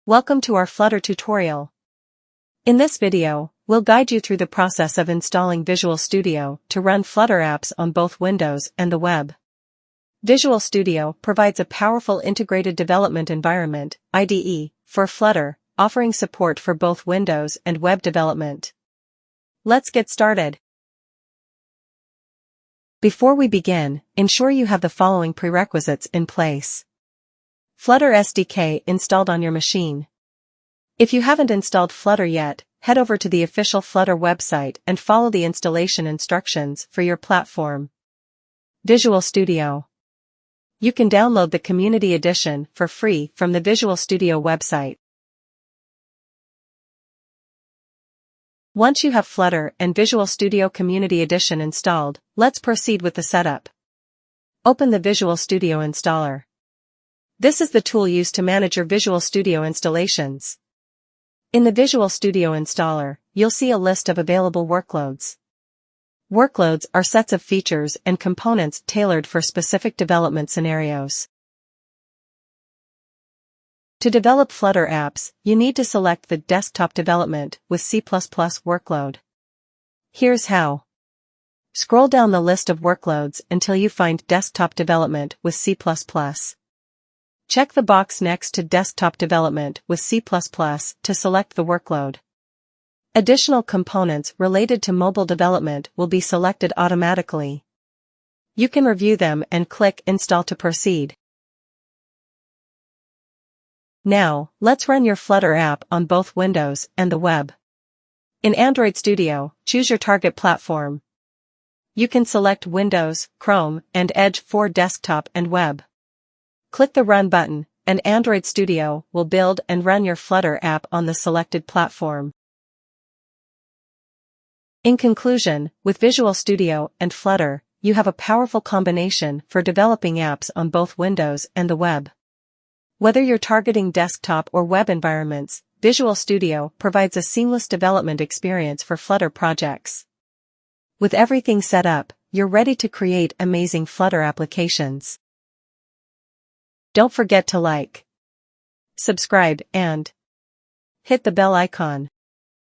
Welcome to our Flutter tutorial. In this video, we'll guide you through the process of installing Visual Studio to run Flutter apps on both Windows and the web. Visual Studio provides a powerful integrated development environment, IDE, for Flutter, offering support for both Windows and web development. Let's get started. Before we begin, ensure you have the following prerequisites in place. Flutter SDK installed on your machine. If you haven't installed Flutter yet, head over to the official Flutter website and follow the installation instructions for your platform. Visual Studio. You can download the Community Edition for free from the Visual Studio website. Once you have Flutter and Visual Studio Community Edition installed, let's proceed with the setup. Open the Visual Studio installer. This is the tool used to manage your Visual Studio installations. In the Visual Studio installer, you'll see a list of available workloads. Workloads are sets of features and components tailored for specific development scenarios. To develop Flutter apps, you need to select the Desktop Development with C++ workload. Here's how. Scroll down the list of workloads until you find Desktop Development with C++. Check the box next to Desktop Development with C++ to select the workload. Additional components related to mobile development will be selected automatically. You can review them and click Install to proceed. Now, let's run your Flutter app on both Windows and the web. In Android Studio, choose your target platform. You can select Windows, Chrome, and Edge for desktop and web. Click the Run button, and Android Studio will build and run your Flutter app on the selected platform. In conclusion, with Visual Studio and Flutter, you have a powerful combination for developing apps on both Windows and the web. Whether you're targeting desktop or web environments, Visual Studio provides a seamless development experience for Flutter projects. With everything set up, you're ready to create amazing Flutter applications. Don't forget to like, subscribe, and hit the bell icon.